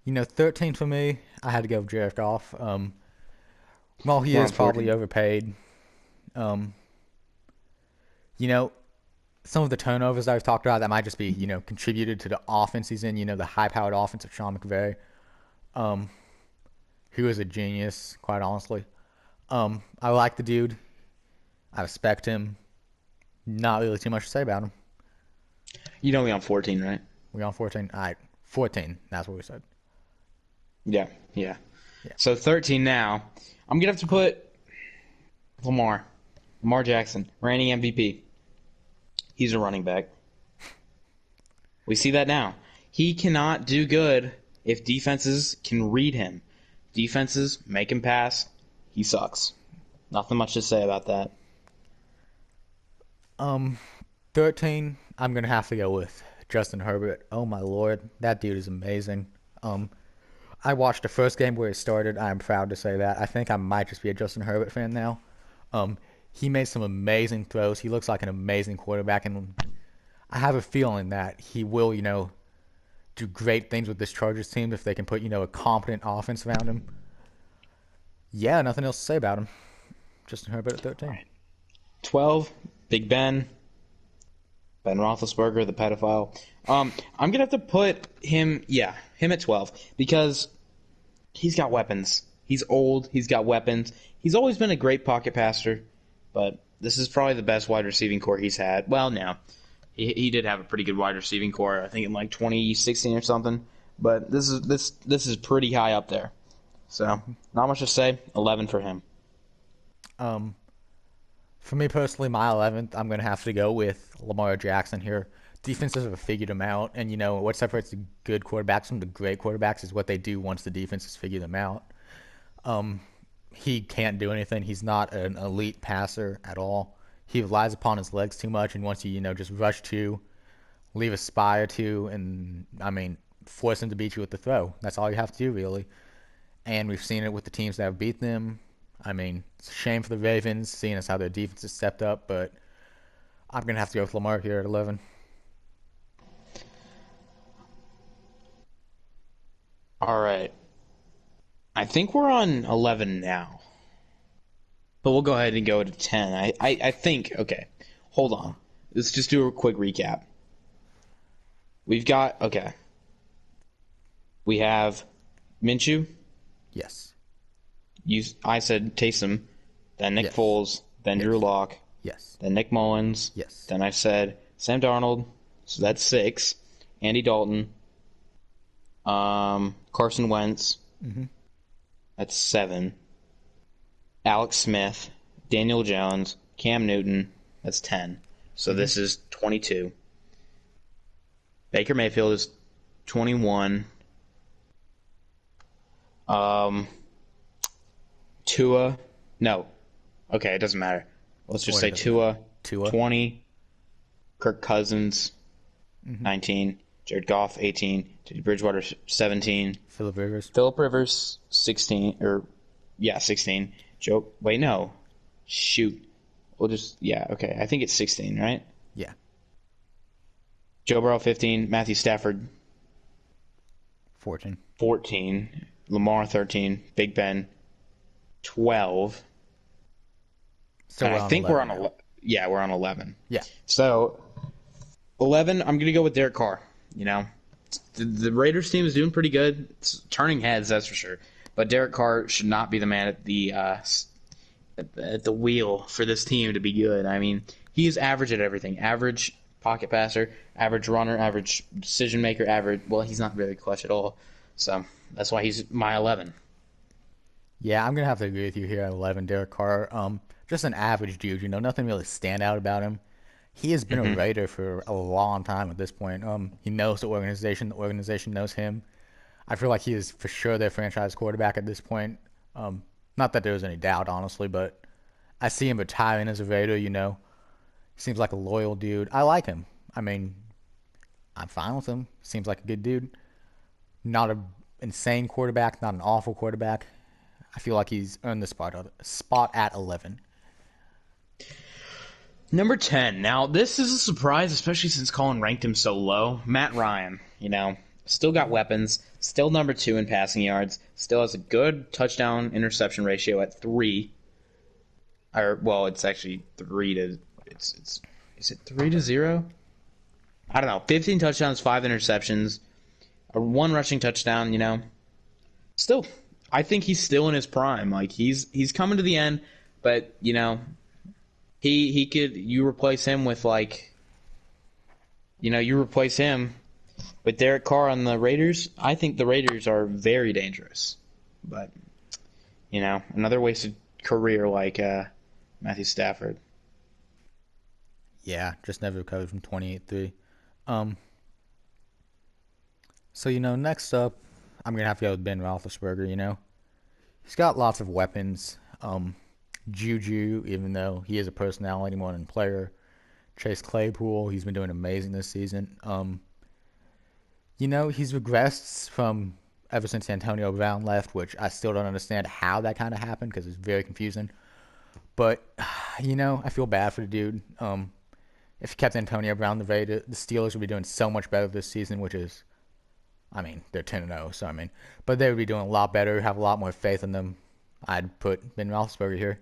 13 for me, I had to go with Jared Goff. While he We're is on probably 14. overpaid, um, you know, some of the turnovers I've talked about that might just be, contributed to the offense he's in, the high-powered offense of Sean McVay. Um, he was a genius, quite honestly. I like the dude. I respect him. Not really too much to say about him. You know me on 14, right? We on 14? All right, 14. That's what we said. Yeah, yeah. Yeah. So 13 now. I'm gonna have to put Lamar. Lamar Jackson, reigning MVP. He's a running back. We see that now. He cannot do good if defenses can read him. Defenses make him pass. He sucks. Nothing much to say about that. Um, 13. I'm gonna have to go with Justin Herbert. Oh my lord, that dude is amazing. Um, I watched the first game where he started. I'm proud to say that. I think I might just be a Justin Herbert fan now. Um, he made some amazing throws. He looks like an amazing quarterback, and I have a feeling that he will, do great things with this Chargers team if they can put, a competent offense around him. Yeah, nothing else to say about him. Justin Herbert at All 13. right. 12, Big Ben. Ben Roethlisberger, the pedophile. I'm gonna have to put him, yeah, him at 12 because he's got weapons. He's old. He's got weapons. He's always been a great pocket passer, but this is probably the best wide receiving core he's had. Well, no, he did have a pretty good wide receiving core. I think in like 2016 or something. But this is pretty high up there. So not much to say. 11 for him. Um, for me personally, my 11th, I'm going to have to go with Lamar Jackson here. Defenses have figured him out, and what separates the good quarterbacks from the great quarterbacks is what they do once the defense has figured them out. Um, he can't do anything. He's not an elite passer at all. He relies upon his legs too much, and once you just rush to, leave a spy or two, and force him to beat you with the throw. That's all you have to do really. And we've seen it with the teams that have beat them. It's a shame for the Ravens, seeing as how their defense has stepped up, but I'm gonna have to go with Lamar here at 11. All right. I think we're on 11 now. But we'll go ahead and go to 10. I think, okay, hold on. Let's just do a quick recap. We've got, okay, we have Minshew. Yes, I said Taysom, then Nick yes, Foles, then Drew yes, Lock, yes, then Nick Mullins, yes. then I said Sam Darnold, so that's six. Andy Dalton, Carson Wentz, Mm-hmm. that's seven. Alex Smith, Daniel Jones, Cam Newton, that's 10. So Mm-hmm. this is 22. Baker Mayfield is 21. Um, Tua, no. Okay, it doesn't matter. Let's just What say it doesn't matter. Tua, Tua. 20. Kirk Cousins, Mm-hmm. 19. Jared Goff, 18. Teddy Bridgewater, 17. Philip Rivers. Philip Rivers, 16. Or, yeah, 16. Joe, wait, no. Shoot. We'll just, yeah, okay. I think it's 16, right? Yeah. Joe Burrow, 15. Matthew Stafford, 14. 14. Lamar, 13. Big Ben, 12. So And we're I on think we're 11 on, now. yeah, we're on 11. Yeah. So 11, I'm going to go with Derek Carr. You know, the Raiders team is doing pretty good. It's turning heads, that's for sure. But Derek Carr should not be the man at the wheel for this team to be good. I mean, he is average at everything. Average pocket passer, average runner, average decision maker, average. Well, he's not very clutch at all. So that's why he's my 11. Yeah, I'm gonna have to agree with you here at 11. Derek Carr, just an average dude. Nothing really stand out about him. He has been a Hmm. Raider for a long time at this point. He knows the organization. The organization knows him. I feel like he is for sure their franchise quarterback at this point. Not that there was any doubt, honestly, but I see him retiring as a Raider. He seems like a loyal dude. I like him. I mean, I'm fine with him. Seems like a good dude. Not a insane quarterback. Not an awful quarterback. I feel like he's earned the spot at 11. Number 10. Now, this is a surprise, especially since Colin ranked him so low. Matt Ryan, you know. Still got weapons. Still number 2 in passing yards. Still has a good touchdown interception ratio at 3. Or well, it's actually 3 to it's is it 3 to 0? I don't know. 15 touchdowns, 5 interceptions, a one rushing touchdown, Still, I think he's still in his prime. Like he's coming to the end, but he could you replace him with you replace him with Derek Carr on the Raiders. I think the Raiders are very dangerous. But, another wasted career like Matthew Stafford. Yeah, just never recovered from 28-3. Um, so next up, I'm gonna have to go with Ben Roethlisberger. He's got lots of weapons. Juju, even though he is a personality more than player. Chase Claypool, he's been doing amazing this season. He's regressed from ever since Antonio Brown left, which I still don't understand how that kind of happened because it's very confusing. But I feel bad for the dude. If he kept Antonio Brown the Steelers would be doing so much better this season, which is, I mean, they're 10-0, so I mean, but they would be doing a lot better, have a lot more faith in them. I'd put Ben Roethlisberger here.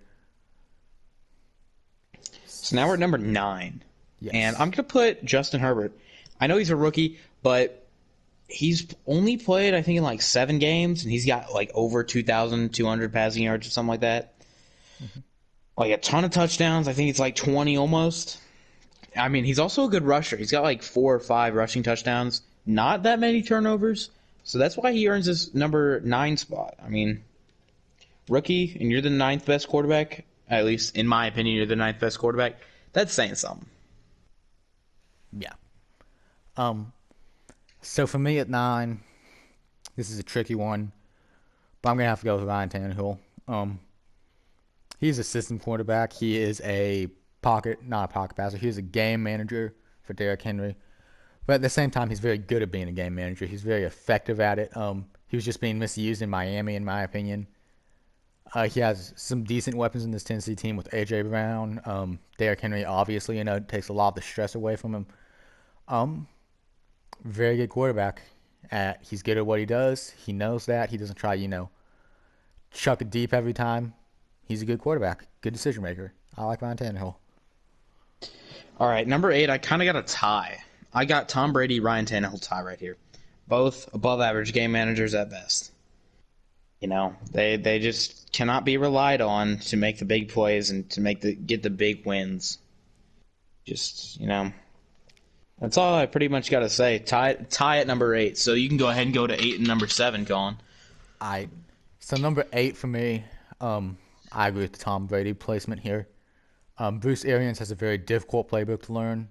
So now we're at number 9. And Yes. I'm going to put Justin Herbert. I know he's a rookie, but he's only played, I think, in like 7 games, and he's got like over 2,200 passing yards or something like that. Mm-hmm. Like a ton of touchdowns. I think it's like 20 almost. I mean, he's also a good rusher. He's got like 4 or 5 rushing touchdowns. Not that many turnovers. So that's why he earns this number 9 spot. I mean, rookie, and you're the 9th best quarterback. At least, in my opinion, you're the 9th best quarterback. That's saying something. Yeah. Um. So for me at 9, this is a tricky one, but I'm gonna have to go with Ryan Tannehill. He's a system quarterback. He is not a pocket passer. He's a game manager for Derrick Henry. But at the same time, he's very good at being a game manager. He's very effective at it. He was just being misused in Miami, in my opinion. He has some decent weapons in this Tennessee team with AJ Brown. Derrick Henry, obviously, takes a lot of the stress away from him. Um, Very good quarterback. He's good at what he does. He knows that. He doesn't try, chuck it deep every time. He's a good quarterback, good decision maker. I like Ryan Tannehill. All right, number 8, I kind of got a tie. I got Tom Brady, Ryan Tannehill tie right here. Both above average game managers at best. They just cannot be relied on to make the big plays and to get the big wins. Just, that's all I pretty much got to say. Tie at number 8. So you can go ahead and go to 8 and number 7, Colin. I So number 8 for me. I agree with the Tom Brady placement here. Bruce Arians has a very difficult playbook to learn.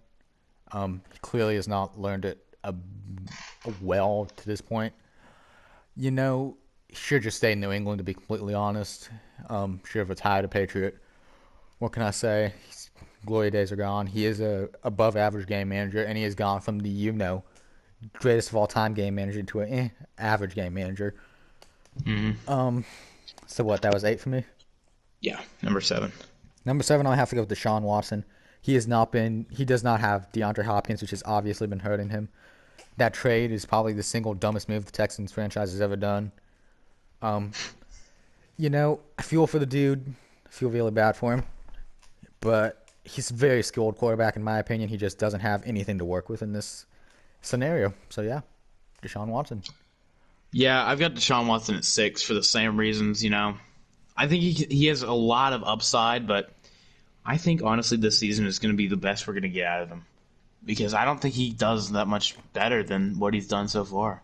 He clearly has not learned it well to this point. He should just stay in New England, to be completely honest. Should have retired a Patriot. What can I say? Glory days are gone. He is a above average game manager, and he has gone from the greatest of all time game manager to an average game manager. Mm-hmm. So what? That was 8 for me. Yeah, number 7. Number 7, I'll have to go with Deshaun Watson. He does not have DeAndre Hopkins, which has obviously been hurting him. That trade is probably the single dumbest move the Texans franchise has ever done. I feel for the dude. I feel really bad for him. But he's a very skilled quarterback, in my opinion. He just doesn't have anything to work with in this scenario. So, yeah, Deshaun Watson. Yeah, I've got Deshaun Watson at 6 for the same reasons, I think he has a lot of upside, but I think honestly this season is going to be the best we're going to get out of him because I don't think he does that much better than what he's done so far.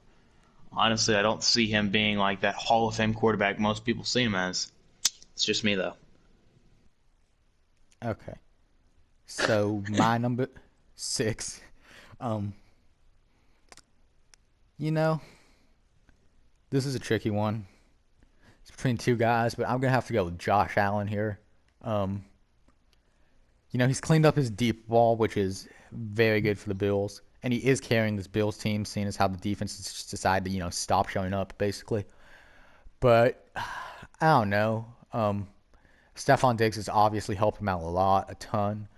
Honestly, I don't see him being like that Hall of Fame quarterback most people see him as. It's just me though. Okay. So, my number 6. Um, you know, this is a tricky one. It's between 2 guys, but I'm gonna have to go with Josh Allen here. Um, he's cleaned up his deep ball, which is very good for the Bills, and he is carrying this Bills team, seeing as how the defense has just decided to stop showing up basically. But I don't know. Stephon Diggs has obviously helped him out a ton.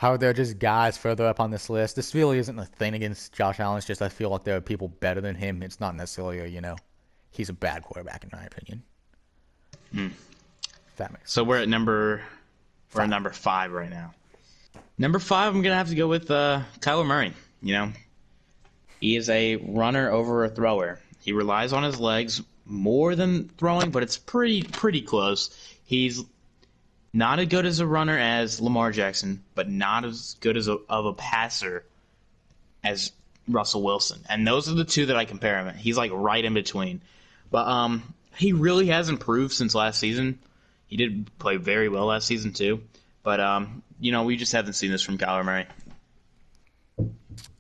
how there are just guys further up on this list. This really isn't a thing against Josh Allen. It's just I feel like there are people better than him. It's not necessarily he's a bad quarterback in my opinion. If that makes So we're sense. at we're at Five. number 5 right now. Number 5, I'm gonna have to go with Kyler Murray. You know, he is a runner over a thrower. He relies on his legs more than throwing, but it's pretty close. He's not as good as a runner as Lamar Jackson, but not as good of a passer as Russell Wilson. And those are the two that I compare him. He's like right in between. But he really has improved since last season. He did play very well last season too. But we just haven't seen this from Kyler Murray.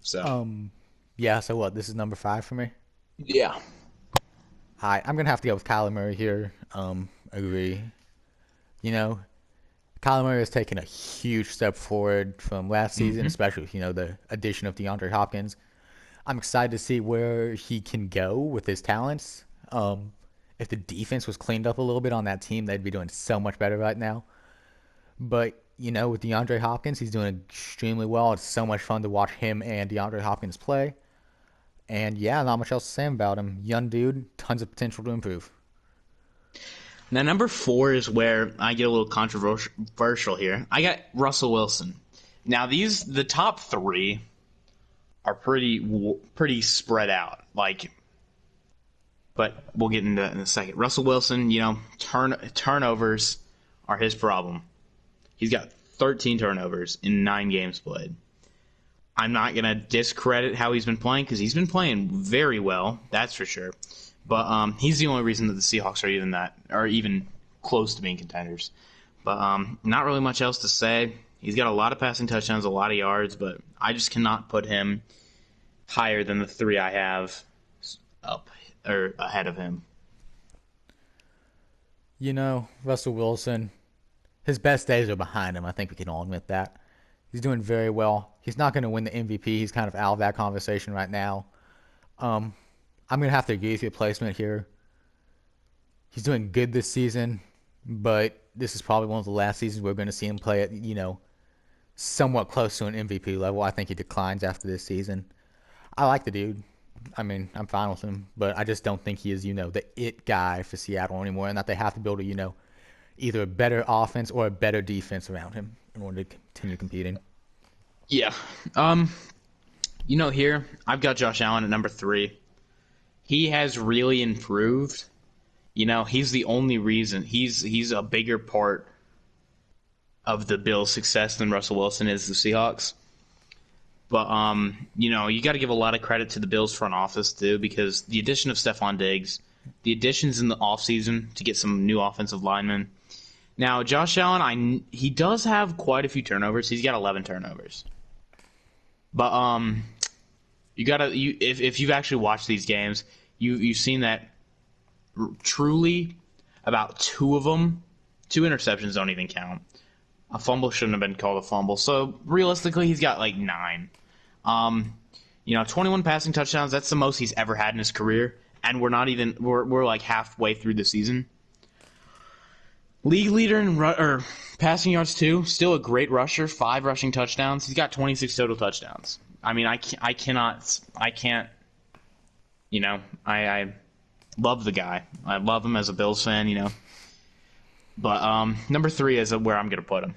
So Yeah. So what? This is number 5 for me. yeah. Hi. I'm gonna have to go with Kyler Murray here. Agree. You know, Kyler Murray has taken a huge step forward from last season, Hmm. especially with the addition of DeAndre Hopkins. I'm excited to see where he can go with his talents. If the defense was cleaned up a little bit on that team, they'd be doing so much better right now. But with DeAndre Hopkins, he's doing extremely well. It's so much fun to watch him and DeAndre Hopkins play. And yeah, not much else to say about him. Young dude, tons of potential to improve. Now number 4 is where I get a little controversial here. I got Russell Wilson. Now the top 3 are pretty spread out. But we'll get into that in a second. Russell Wilson, turnovers are his problem. He's got 13 turnovers in 9 games played. I'm not gonna discredit how he's been playing because he's been playing very well, that's for sure. But he's the only reason that the Seahawks are even close to being contenders. But not really much else to say. He's got a lot of passing touchdowns, a lot of yards, but I just cannot put him higher than the 3 I have up or ahead of him. Russell Wilson, his best days are behind him. I think we can all admit that. He's doing very well. He's not going to win the MVP. He's kind of out of that conversation right now. Um, I'm going to have to agree with your placement here. He's doing good this season, but this is probably one of the last seasons we're going to see him play at, somewhat close to an MVP level. I think he declines after this season. I like the dude. I mean, I'm fine with him, but I just don't think he is, the it guy for Seattle anymore, and that they have to build either a better offense or a better defense around him in order to continue competing. Yeah. Here I've got Josh Allen at number 3. He has really improved. He's the only reason. He's a bigger part of the Bills' success than Russell Wilson is the Seahawks. But you got to give a lot of credit to the Bills front office too, because the addition of Stephon Diggs, the additions in the offseason to get some new offensive linemen. Now, Josh Allen, he does have quite a few turnovers. He's got 11 turnovers. But if you've actually watched these games, you've seen that truly about 2 of them, 2 interceptions don't even count. A fumble shouldn't have been called a fumble. So realistically, he's got like 9. 21 passing touchdowns. That's the most he's ever had in his career, and we're like halfway through the season. League leader in passing yards too. Still a great rusher. 5 rushing touchdowns. He's got 26 total touchdowns. I mean, I can't. I love the guy. I love him as a Bills fan. But number 3 is where I'm gonna put him.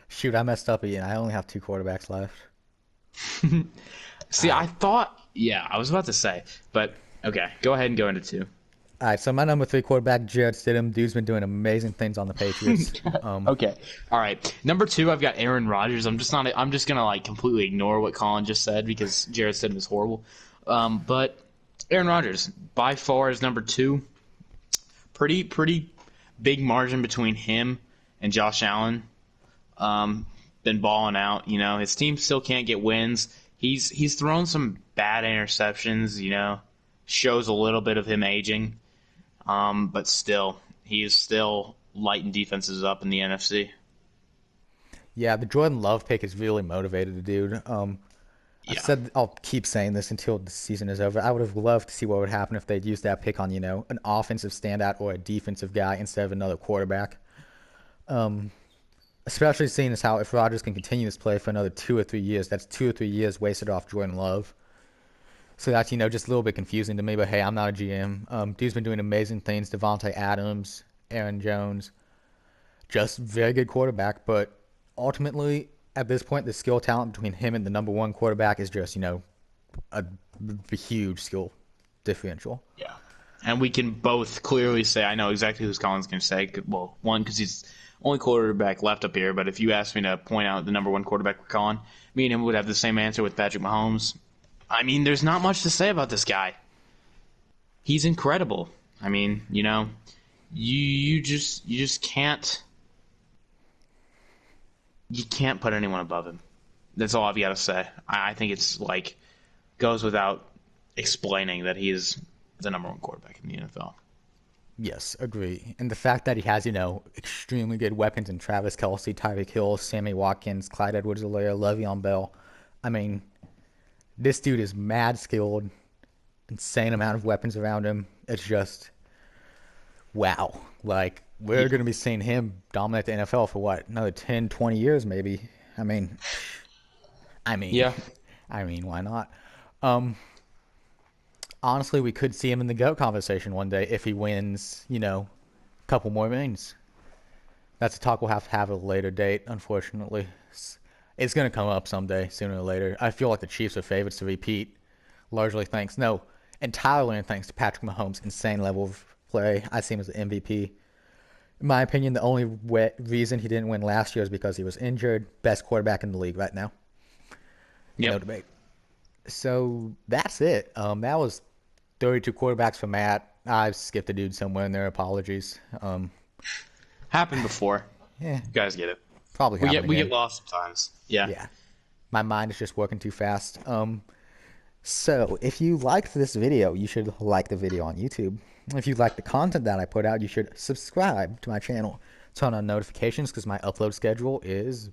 Shoot, I messed up again. I only have 2 quarterbacks left. All See, I right. thought, yeah, I was about to say, but okay, go ahead and go into 2. All right, so my number 3 quarterback, Jarrett Stidham. Dude's been doing amazing things on the Patriots. Okay, all right. Number 2, I've got Aaron Rodgers. I'm just gonna like completely ignore what Colin just said because Jared Stidham is horrible. But Aaron Rodgers by far is number 2. Pretty big margin between him and Josh Allen. Been balling out. His team still can't get wins. He's thrown some bad interceptions. Shows a little bit of him aging. But still, he is still lighting defenses up in the NFC. Yeah, the Jordan Love pick has really motivated the dude. I've Yeah. said I'll keep saying this until the season is over. I would have loved to see what would happen if they'd used that pick on, an offensive standout or a defensive guy instead of another quarterback. Especially seeing as how if Rodgers can continue this play for another 2 or 3 years, that's 2 or 3 years wasted off Jordan Love. So that's just a little bit confusing to me. But hey, I'm not a GM. Dude's been doing amazing things. Devontae Adams, Aaron Jones, just very good quarterback. But ultimately, at this point, the skill talent between him and the number one quarterback is just a huge skill differential. Yeah. And we can both clearly say, I know exactly who Colin's going to say. Well, one, because he's only quarterback left up here. But if you asked me to point out the number one quarterback we're calling, me and him would have the same answer with Patrick Mahomes. I mean, there's not much to say about this guy. He's incredible. I mean, you just can't put anyone above him. That's all I've got to say. I think it's like goes without explaining that he is the number one quarterback in the NFL. Yes, agree. And the fact that he has, extremely good weapons in Travis Kelce, Tyreek Hill, Sammy Watkins, Clyde Edwards-Helaire, Le'Veon Bell. I mean, this dude is mad skilled, insane amount of weapons around him. It's just, wow. Like, we're Yeah. going to be seeing him dominate the NFL for what, another 10, 20 years maybe. I mean, I mean, Yeah. I mean, why not? Um, Honestly, we could see him in the GOAT conversation one day if he wins, a couple more rings. That's a talk we'll have to have at a later date, unfortunately. It's going to come up someday, sooner or later. I feel like the Chiefs are favorites to repeat, largely thanks, no, entirely thanks to Patrick Mahomes' insane level of play. I see him as the MVP. In my opinion, the only reason he didn't win last year is because he was injured. Best quarterback in the league right now. No Yep. debate. So that's it. That was 32 quarterbacks for Matt. I skipped a dude somewhere in there. Apologies. Happened before. Yeah, You guys get it. probably We happen get we again. get lost sometimes. Yeah. Yeah, my mind is just working too fast. So if you liked this video, you should like the video on YouTube. If you like the content that I put out, you should subscribe to my channel. Turn on notifications because my upload schedule is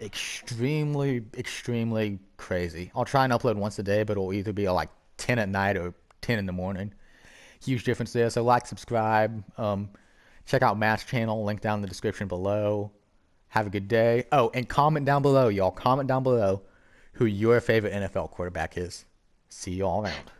extremely, extremely crazy. I'll try and upload once a day, but it'll either be like 10 at night or 10 in the morning. Huge difference there. So like, subscribe, check out Matt's channel, link down in the description below. Have a good day. Oh, and comment down below, y'all. Comment down below who your favorite NFL quarterback is. See you all around.